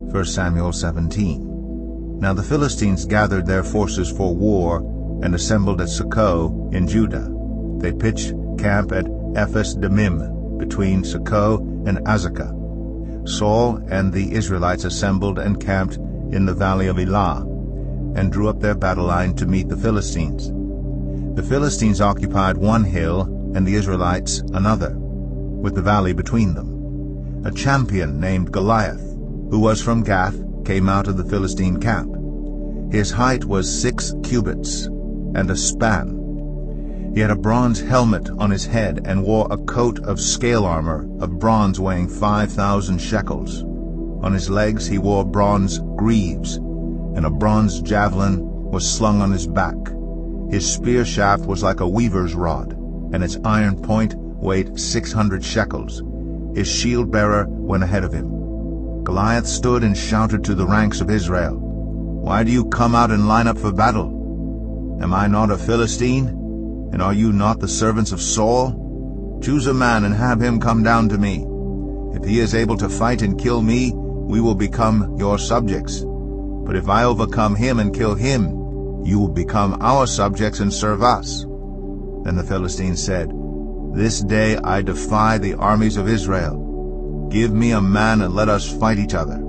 1 Samuel 17. Now the Philistines gathered their forces for war and assembled at Socoh in Judah. They pitched camp at Ephes-Dammim between Socoh and Azekah. Saul and the Israelites assembled and camped in the valley of Elah, and drew up their battle line to meet the Philistines. The Philistines occupied one hill, and the Israelites another, with the valley between them. A champion named Goliath, who was from Gath, came out of the Philistine camp. His height was 6 cubits and a span. He had a bronze helmet on his head and wore a coat of scale armor of bronze weighing 5,000 shekels. On his legs he wore bronze greaves, and a bronze javelin was slung on his back. His spear shaft was like a weaver's rod, and its iron point weighed 600 shekels. His shield-bearer went ahead of him. Goliath stood and shouted to the ranks of Israel, "Why do you come out and line up for battle? Am I not a Philistine? And are you not the servants of Saul? Choose a man and have him come down to me. If he is able to fight and kill me, we will become your subjects. But if I overcome him and kill him, you will become our subjects and serve us." Then the Philistines said, "This day I defy the armies of Israel. Give me a man and let us fight each other."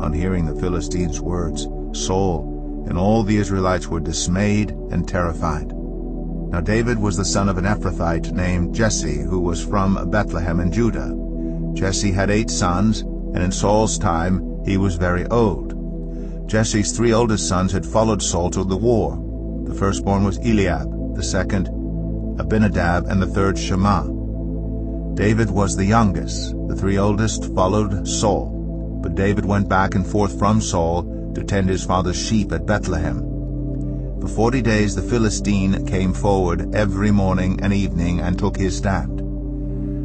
On hearing the Philistines' words, Saul and all the Israelites were dismayed and terrified. Now David was the son of an Ephrathite named Jesse, who was from Bethlehem in Judah. Jesse had 8 sons, and in Saul's time he was very old. Jesse's 3 oldest sons had followed Saul to the war. The firstborn was Eliab, the second Abinadab, and the third Shammah. David was the youngest. The 3 oldest followed Saul, but David went back and forth from Saul to tend his father's sheep at Bethlehem. For 40 days the Philistine came forward every morning and evening and took his stand.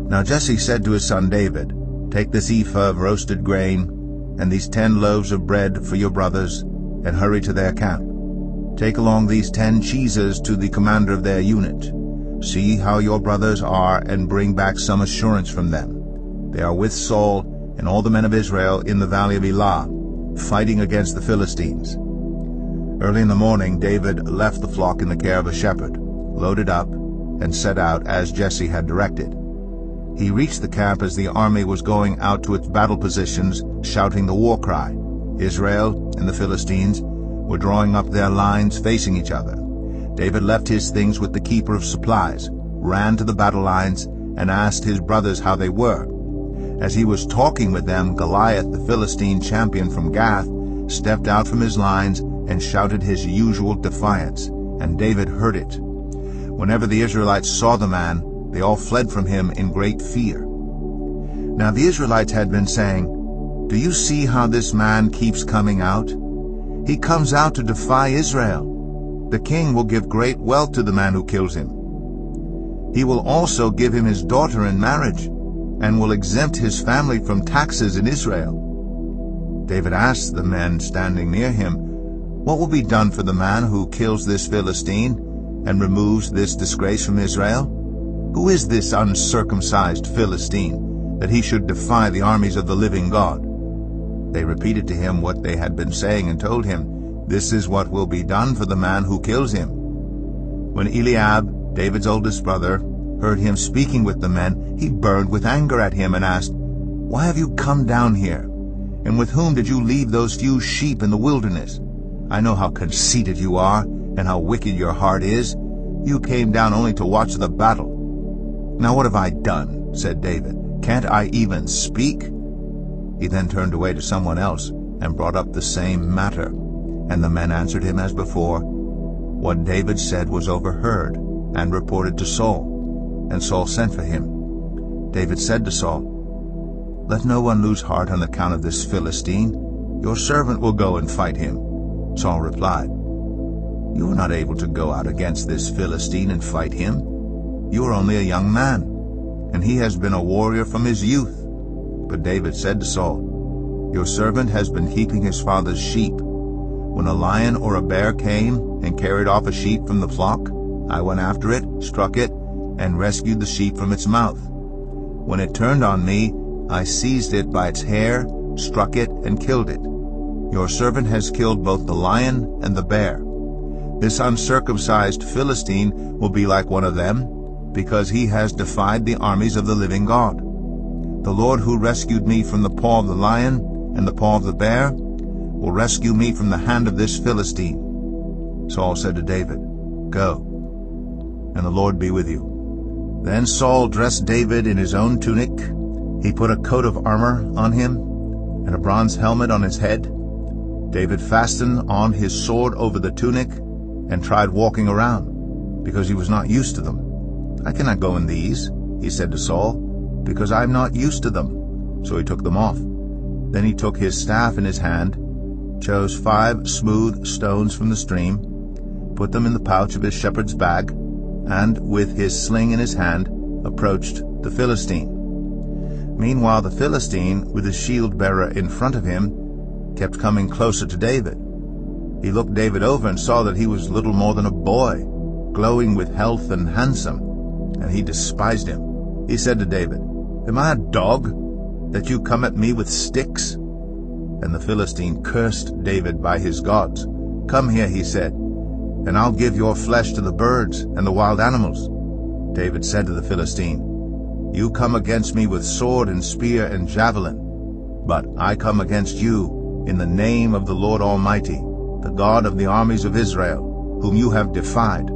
Now Jesse said to his son David, "Take this ephah of roasted grain and these 10 loaves of bread for your brothers, and hurry to their camp. Take along these 10 cheeses to the commander of their unit. See how your brothers are, and bring back some assurance from them. They are with Saul and all the men of Israel in the valley of Elah, fighting against the Philistines." Early in the morning David left the flock in the care of a shepherd, loaded up, and set out as Jesse had directed. He reached the camp as the army was going out to its battle positions, shouting the war cry. Israel and the Philistines were drawing up their lines facing each other. David left his things with the keeper of supplies, ran to the battle lines, and asked his brothers how they were. As he was talking with them, Goliath, the Philistine champion from Gath, stepped out from his lines and shouted his usual defiance, and David heard it. Whenever the Israelites saw the man, they all fled from him in great fear. Now the Israelites had been saying, "Do you see how this man keeps coming out? He comes out to defy Israel. The king will give great wealth to the man who kills him. He will also give him his daughter in marriage, and will exempt his family from taxes in Israel." David asked the men standing near him, "What will be done for the man who kills this Philistine and removes this disgrace from Israel? Who is this uncircumcised Philistine, that he should defy the armies of the living God?" They repeated to him what they had been saying and told him, "This is what will be done for the man who kills him." When Eliab, David's oldest brother, heard him speaking with the men, he burned with anger at him and asked, "Why have you come down here? And with whom did you leave those few sheep in the wilderness? I know how conceited you are and how wicked your heart is. You came down only to watch the battle." "Now what have I done?" said David. "Can't I even speak?" He then turned away to someone else and brought up the same matter, and the men answered him as before. What David said was overheard and reported to Saul, and Saul sent for him. David said to Saul, "Let no one lose heart on account of this Philistine. Your servant will go and fight him." Saul replied, "You are not able to go out against this Philistine and fight him. You are only a young man, and he has been a warrior from his youth." But David said to Saul, "Your servant has been keeping his father's sheep. When a lion or a bear came and carried off a sheep from the flock, I went after it, struck it, and rescued the sheep from its mouth. When it turned on me, I seized it by its hair, struck it, and killed it. Your servant has killed both the lion and the bear. This uncircumcised Philistine will be like one of them, because he has defied the armies of the living God. The Lord who rescued me from the paw of the lion and the paw of the bear will rescue me from the hand of this Philistine." Saul said to David, "Go, and the Lord be with you." Then Saul dressed David in his own tunic. He put a coat of armor on him and a bronze helmet on his head. David fastened on his sword over the tunic and tried walking around, because he was not used to them. "I cannot go in these," he said to Saul, "because I am not used to them." So he took them off. Then he took his staff in his hand, chose 5 smooth stones from the stream, put them in the pouch of his shepherd's bag, and with his sling in his hand approached the Philistine. Meanwhile the Philistine, with his shield-bearer in front of him, kept coming closer to David. He looked David over and saw that he was little more than a boy, glowing with health and handsome, and he despised him. He said to David, "Am I a dog, that you come at me with sticks?" And the Philistine cursed David by his gods. "Come here," he said, "and I'll give your flesh to the birds and the wild animals." David said to the Philistine, "You come against me with sword and spear and javelin, but I come against you in the name of the Lord Almighty, the God of the armies of Israel, whom you have defied.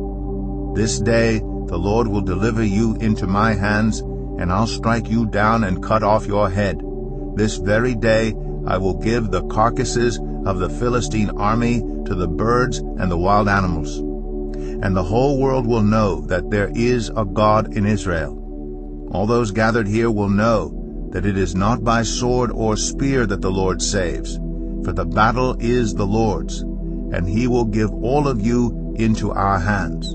This day the Lord will deliver you into my hands, and I'll strike you down and cut off your head. This very day I will give the carcasses of the Philistine army to the birds and the wild animals. And the whole world will know that there is a God in Israel. All those gathered here will know that it is not by sword or spear that the Lord saves, for the battle is the Lord's, and he will give all of you into our hands."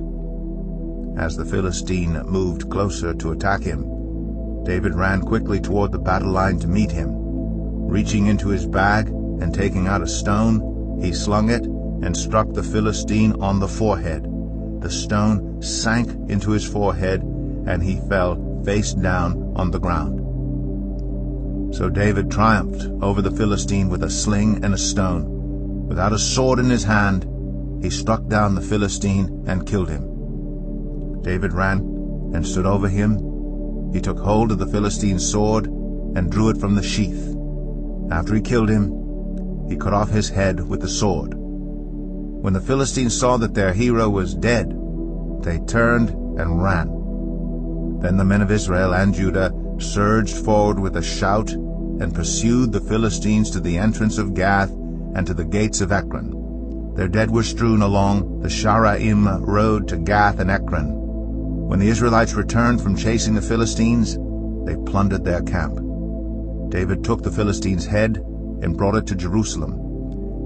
As the Philistine moved closer to attack him, David ran quickly toward the battle line to meet him. Reaching into his bag and taking out a stone, he slung it and struck the Philistine on the forehead. The stone sank into his forehead, and he fell face down on the ground. So David triumphed over the Philistine with a sling and a stone. Without a sword in his hand, he struck down the Philistine and killed him. David ran and stood over him. He took hold of the Philistine's sword and drew it from the sheath. After he killed him, he cut off his head with the sword. When the Philistines saw that their hero was dead, they turned and ran. Then the men of Israel and Judah surged forward with a shout and pursued the Philistines to the entrance of Gath and to the gates of Ekron. Their dead were strewn along the Sharaim road to Gath and Ekron. When the Israelites returned from chasing the Philistines, they plundered their camp. David took the Philistine's head and brought it to Jerusalem.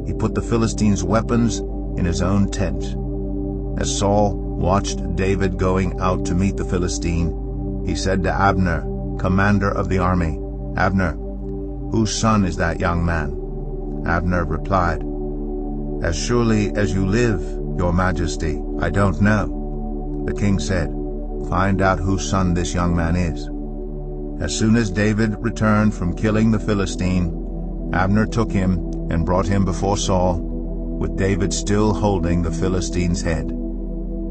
He put the Philistines' weapons in his own tent. As Saul watched David going out to meet the Philistine, he said to Abner, commander of the army, "Abner, whose son is that young man?" Abner replied, "As surely as you live, your majesty, I don't know." The king said, "Find out whose son this young man is." As soon as David returned from killing the Philistine, Abner took him and brought him before Saul, with David still holding the Philistine's head.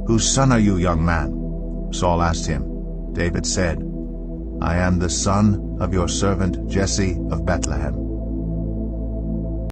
"Whose son are you, young man?" Saul asked him. David said, "I am the son of your servant Jesse of Bethlehem."